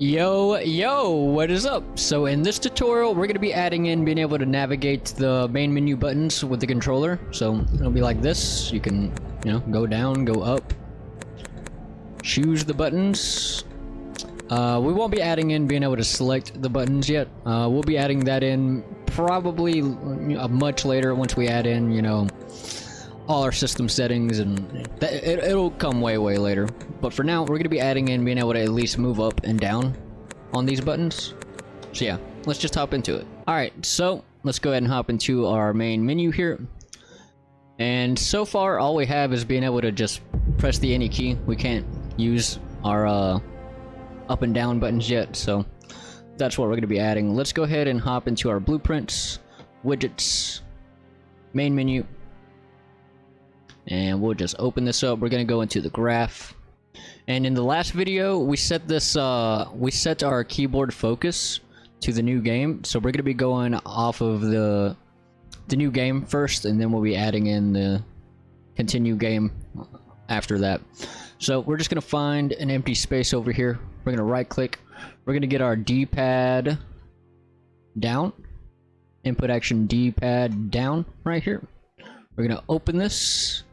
Yo, what is up? So in this tutorial, we're going to be adding in being able to navigate the main menu buttons with the controller. So it'll be like this. You can, go down, go up, choose the buttons. We won't be adding in being able to select the buttons yet. We'll be adding that in probably much later once we add in, all our system settings, and it'll come way later. But for now, we're going to be adding in being able to at least move up and down on these buttons. So yeah, let's just hop into it. Alright, so let's go ahead and hop into our main menu here. And so far, all we have is being able to just press the any key. We can't use our up and down buttons yet, so that's what we're going to be adding. Let's go ahead and hop into our blueprints, widgets, main menu. And we'll just open this up. We're going to go into the graph. And in the last video, we set this, we set our keyboard focus to the new game. So we're going to be going off of the new game first, and then we'll be adding in the continue game after that. So we're just going to find an empty space over here. We're going to right click. We're going to get our D-pad down. Input action D-pad down right here. We're going to open this.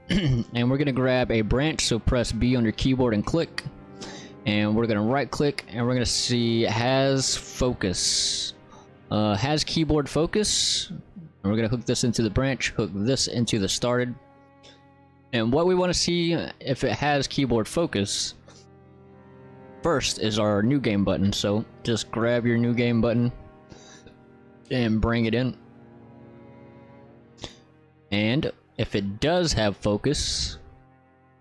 And we're going to grab a branch, so press B on your keyboard and click. And we're going to right click, and we're going to see has focus. Has keyboard focus. And we're going to hook this into the branch, hook this into the started. And what we want to see if it has keyboard focus first is our new game button. So just grab your new game button and bring it in. And if it does have focus,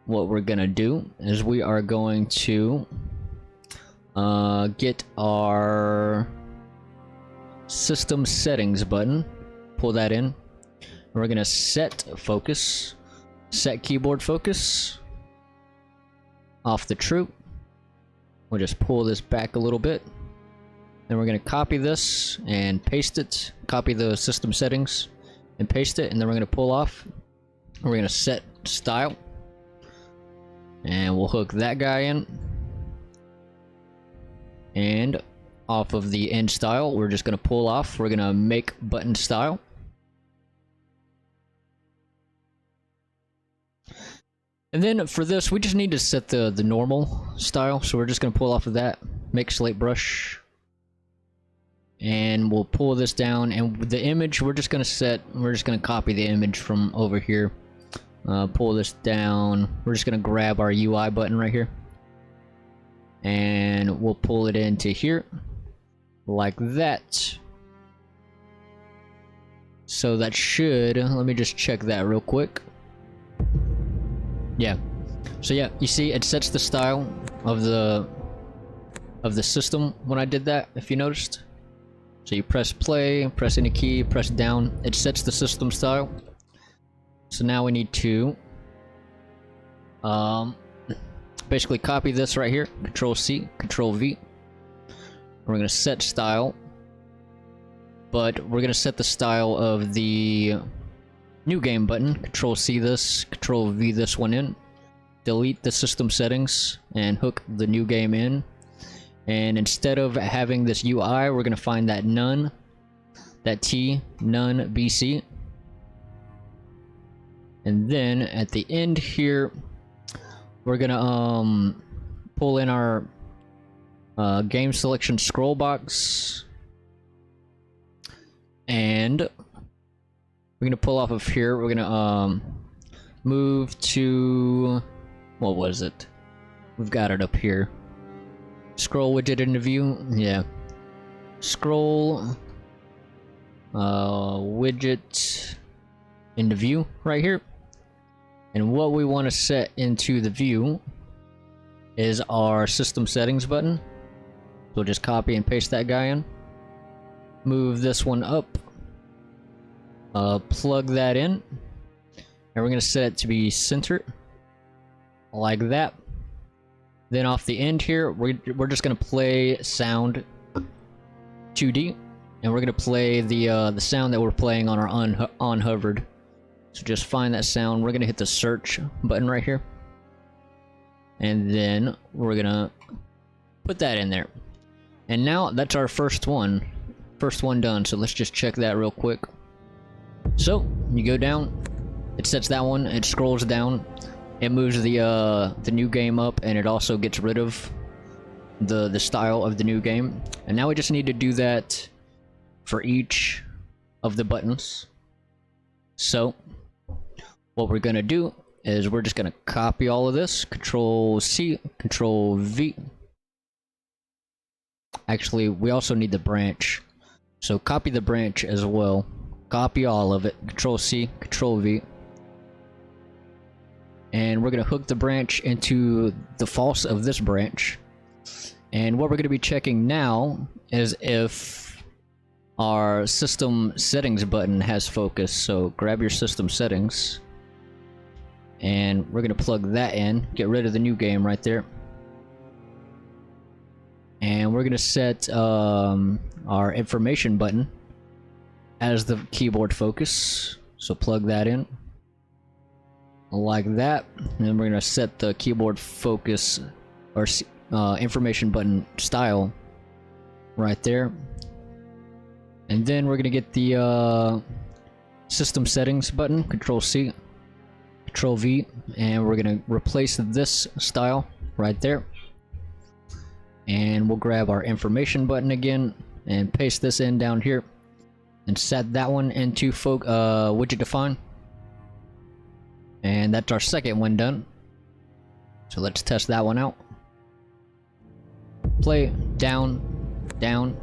what we're gonna do is we are going to get our system settings button, pull that in. We're gonna set focus, set keyboard focus off the true. We'll just pull this back a little bit. Then we're gonna copy this and paste it, copy the system settings and paste it, and then we're gonna pull off. We're gonna set style, and we'll hook that guy in. And off of the end style, we're just gonna pull off. We're gonna make button style. And then for this, we just need to set the normal style. So we're just gonna pull off of that, make slate brush. And we'll pull this down, and with the image, we're just gonna copy the image from over here. Pull this down. We're just gonna grab our UI button right here, and we'll pull it into here like that. So that should, let me just check that real quick. Yeah. So yeah, you see it sets the style of the system when I did that, if you noticed. So you press play, press any key, press down, it sets the system style. So now we need to basically copy this right here, Control C, Control V. We're going to set style, but we're going to set the style of the new game button. Control C this, Control V this one in, delete the system settings, and hook the new game in. And instead of having this UI, we're going to find that none, that T, none BC. And then at the end here, we're going to pull in our game selection scroll box. And we're going to pull off of here. We're going to move to, what was it? We've got it up here. Scroll widget into view, yeah. Scroll widget into view right here. And what we want to set into the view is our system settings button. So just copy and paste that guy in. Move this one up. Plug that in. And we're going to set it to be center. Like that. Then off the end here, we're just gonna play sound 2D, and we're gonna play the sound that we're playing on our on hovered. So just find that sound. We're gonna hit the search button right here, and then we're gonna put that in there. And now that's our first one done. So let's just check that real quick. So you go down, it sets that one, it scrolls down, it moves the new game up, and it also gets rid of the style of the new game. And now we just need to do that for each of the buttons. So what we're gonna do is we're just gonna copy all of this, Control C, Control V. Actually, we also need the branch, so copy the branch as well. Copy all of it, Control C, Control V. And we're gonna hook the branch into the false of this branch. And what we're gonna be checking now is if our system settings button has focus. So grab your system settings, and we're gonna plug that in, get rid of the new game right there. And we're gonna set our information button as the keyboard focus. So plug that in like that. And then we're gonna set the keyboard focus or information button style right there. And then we're gonna get the system settings button, Control C, Control V, and we're gonna replace this style right there. And we'll grab our information button again and paste this in down here and set that one into widget define. And that's our second one done. So let's test that one out. Play, down, down,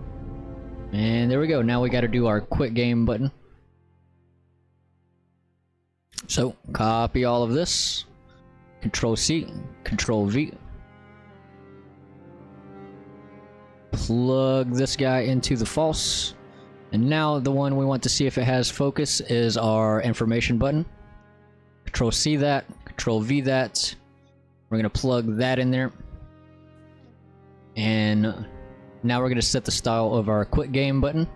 and there we go. Now we got to do our quit game button. So copy all of this, Control C, Control V. Plug this guy into the false. And now the one we want to see if it has focus is our information button. Control C that, Control V that. We're gonna plug that in there. And now we're gonna set the style of our quit game button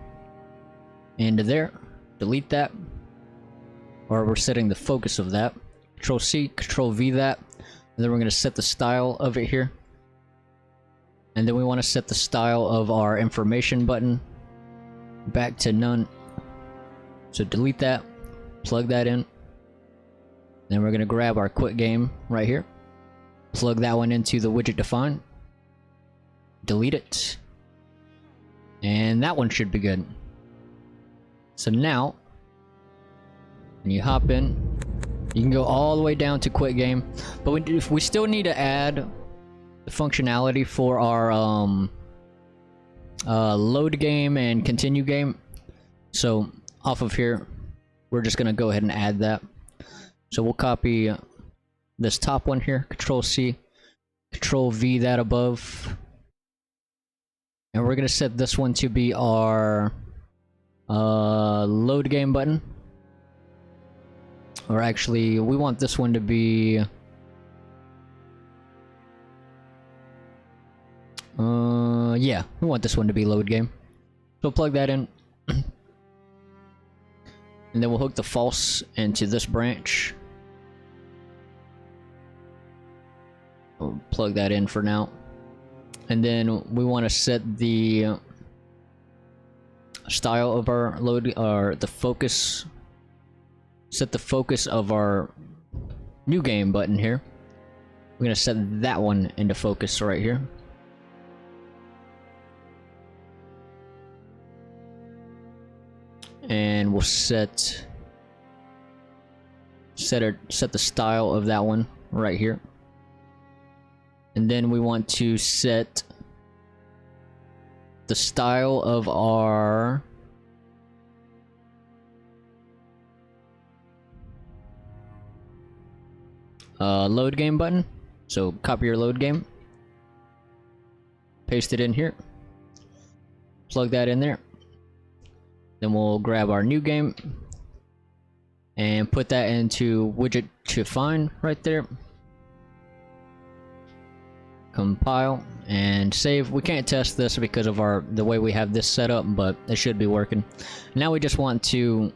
into there. Delete that. Or we're setting the focus of that. Control C, Control V that. And then we're gonna set the style of it here. And then we want to set the style of our information button back to none. So delete that, plug that in. Then we're going to grab our quit game right here, plug that one into the widget define, delete it, and that one should be good. So now when you hop in, you can go all the way down to quit game, but we still need to add the functionality for our load game and continue game. So off of here, we're just gonna go ahead and add that. So we'll copy this top one here, Control C, Control V that above, and we're gonna set this one to be our load game button. Or actually, we want this one to be yeah, we want this one to be load game. So plug that in. And then we'll hook the false into this branch. We'll plug that in for now. And then we want to set the style of our load, or the focus. Set the focus of our new game button here. We're going to set that one into focus right here. And we'll set the style of that one right here. And then we want to set the style of our load game button. So copy your load game, paste it in here, plug that in there. Then we'll grab our new game and put that into widget define right there. Compile and save. We can't test this because of the way we have this set up, but it should be working. Now we just want to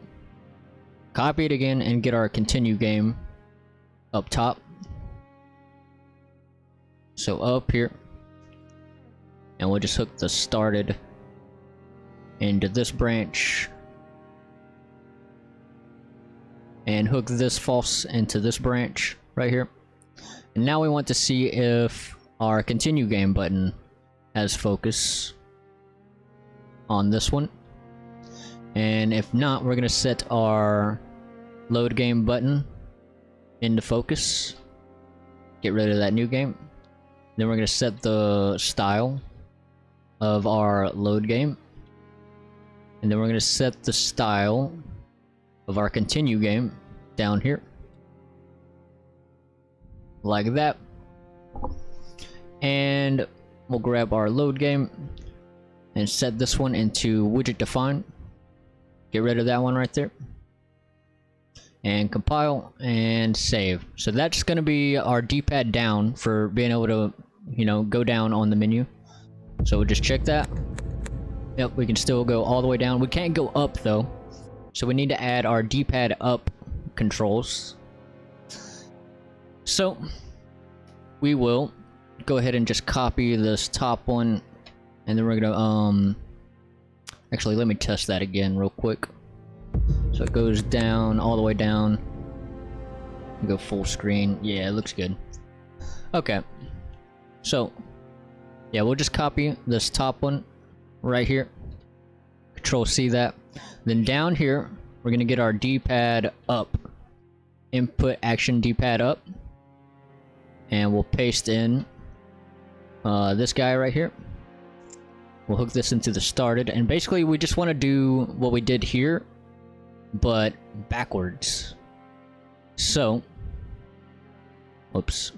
copy it again and get our continue game up top. So up here, and we'll just hook the started into this branch and hook this false into this branch right here. And now we want to see if our continue game button has focus on this one. And if not, we're gonna set our load game button into focus. Get rid of that new game. Then we're gonna set the style of our load game. And then we're gonna set the style of our continue game down here. Like that. And we'll grab our load game and set this one into widget define. Get rid of that one right there. And compile and save. So that's going to be our D-pad down for being able to, you know, go down on the menu. So we'll just check that. Yep, we can still go all the way down. We can't go up though. So we need to add our D-pad up controls. So we will go ahead and just copy this top one, and then we're gonna actually, let me test that again real quick. So it goes down all the way down. Go full screen. Yeah, it looks good. Okay. So yeah, we'll just copy this top one right here. Control C that. Then down here, we're gonna get our D-pad up. Input action D-pad up. And we'll paste in this guy right here. We'll hook this into the started, and basically we just want to do what we did here, but backwards. So, oops,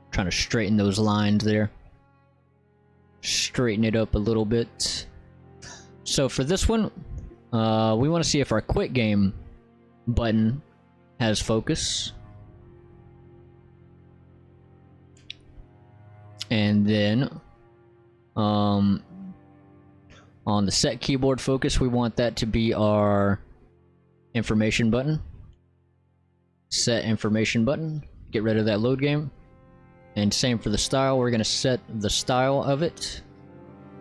trying to straighten those lines there. Straighten it up a little bit. So for this one, we want to see if our quit game button has focus. And then, on the set keyboard focus, we want that to be our information button. Set information button. Get rid of that load game. And same for the style. We're going to set the style of it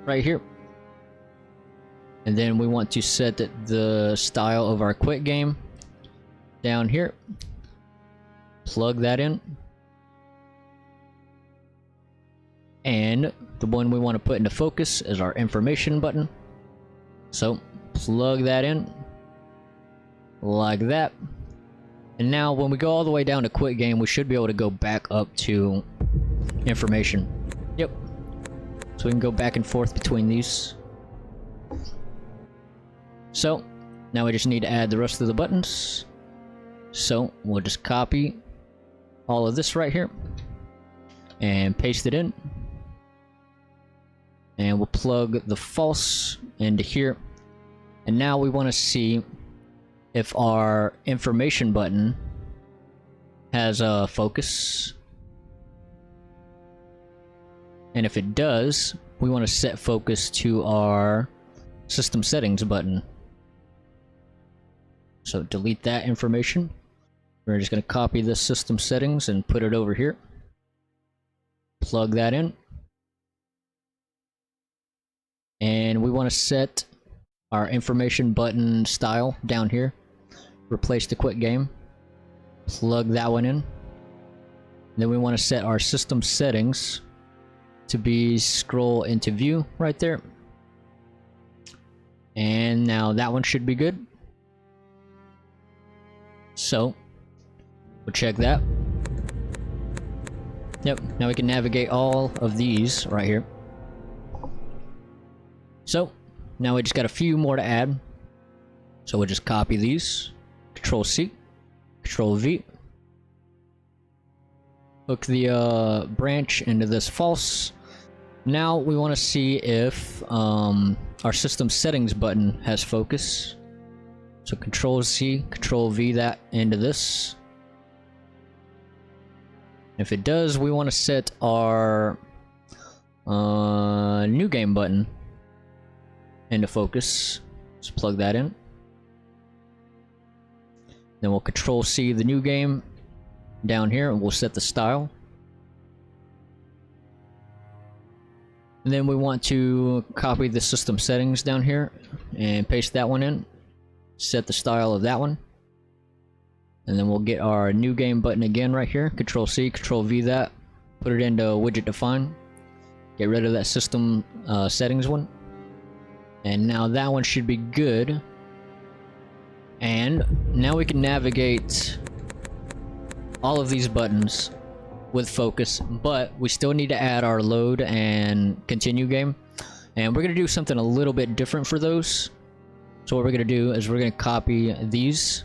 right here. And then we want to set the style of our quit game down here. Plug that in. And the one we want to put into focus is our information button. So plug that in like that. And now when we go all the way down to quit game, we should be able to go back up to information. Yep. So we can go back and forth between these. So now we just need to add the rest of the buttons. So we'll just copy all of this right here and paste it in. And we'll plug the false into here. And now we want to see if our information button has a focus. And if it does, we want to set focus to our system settings button. So delete that information. We're just going to copy this system settings and put it over here. Plug that in. And we want to set our information button style down here. Replace the quit game. Plug that one in. Then we want to set our system settings to be scroll into view right there. And now that one should be good. So we'll check that. Yep, now we can navigate all of these right here. So now we just got a few more to add. So we'll just copy these. Control C, Control V. Hook the branch into this false. Now we want to see if our system settings button has focus. So Control C, Control V that into this. If it does, we want to set our new game button into focus. Let's plug that in. Then we'll Control C the new game down here, and we'll set the style. And then we want to copy the system settings down here and paste that one in. Set the style of that one. And then we'll get our new game button again right here. Control C, Control V that. Put it into widget define. Get rid of that system settings one. And now that one should be good. And now we can navigate all of these buttons with focus, but we still need to add our load and continue game. And we're gonna do something a little bit different for those. So what we're gonna do is we're gonna copy these,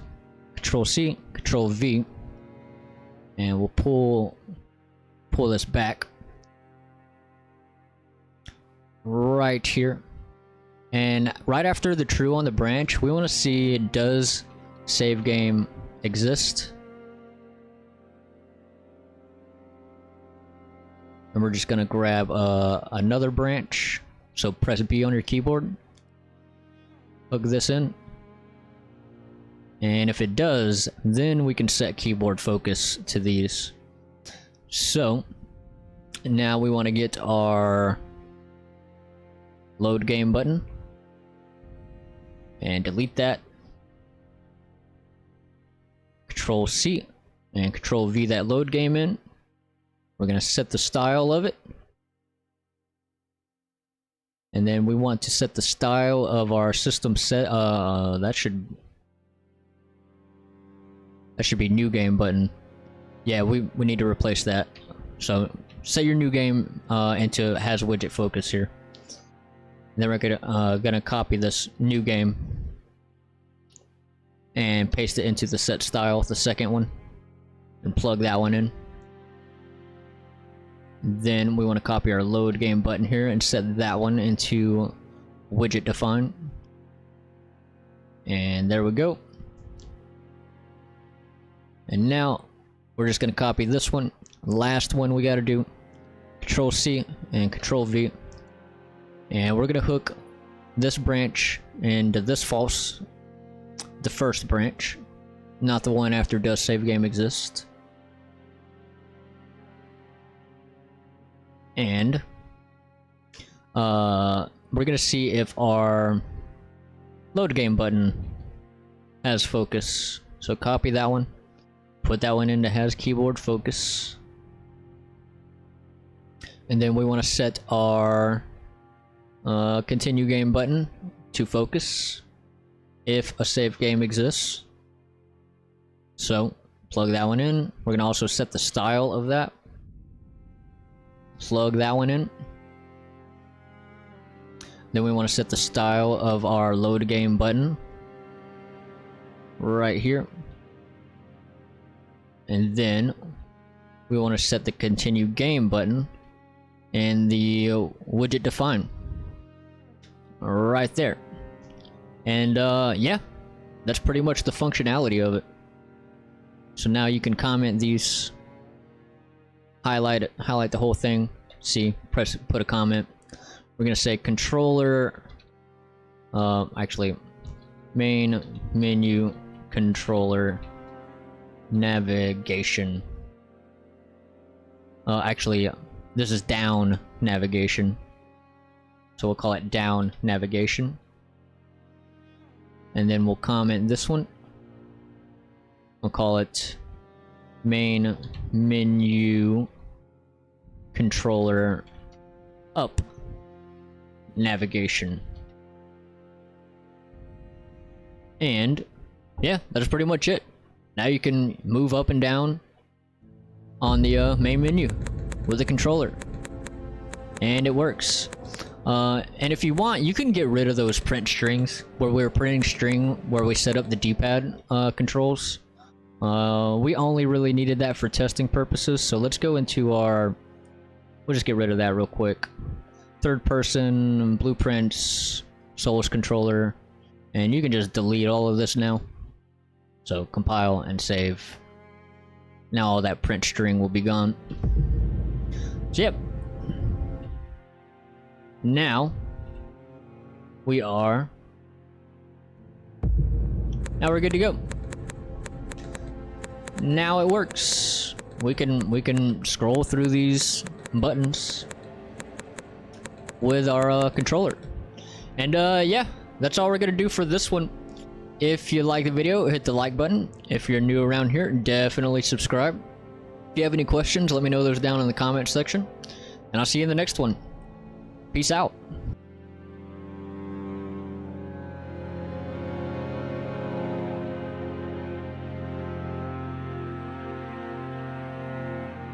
Control C, Control V, and we'll pull this back right here. And right after the true on the branch, we want to see, does save game exist? And we're just gonna grab another branch. So press B on your keyboard. Plug this in. And if it does, then we can set keyboard focus to these. So now we want to get our load game button. And delete that. Control C and Control V that load game in. We're going to set the style of it. And then we want to set the style of our system set. That should be new game button. Yeah, we need to replace that. So set your new game into has widget focus here. And then we're gonna copy this new game and paste it into the set style, the second one, and plug that one in. Then we want to copy our load game button here and set that one into widget define. And there we go. And now we're just going to copy this one. Last one we got to do, Control C and Control V. And we're going to hook this branch into this false, the first branch, not the one after does save game exist. And we're gonna see if our load game button has focus. So copy that one, put that one into has keyboard focus, and then we want to set our continue game button to focus if a save game exists. So plug that one in. We're gonna also set the style of that. Plug that one in. Then we want to set the style of our load game button right here. And then we want to set the continue game button in the widget define right there. And yeah, that's pretty much the functionality of it. So now you can comment these, highlight the whole thing, put a comment. We're gonna say controller, actually main menu controller navigation. Actually this is down navigation, so we'll call it down navigation. And then we'll comment this one. We'll call it main menu controller up navigation. And yeah, that's pretty much it. Now you can move up and down on the main menu with the controller, and it works. And if you want, you can get rid of those print strings where we're printing string where we set up the D-pad controls. We only really needed that for testing purposes, so let's go into our, we'll just get rid of that real quick. Third person, blueprints, Solus controller, and you can just delete all of this now. So compile and save. Now all that print string will be gone. So yep. Now we're good to go. Now it works. We can scroll through these buttons. with our controller. And yeah, that's all we're gonna do for this one. If you like the video, hit the like button. If you're new around here, definitely subscribe. If you have any questions, let me know those down in the comment section. And I'll see you in the next one. Peace out.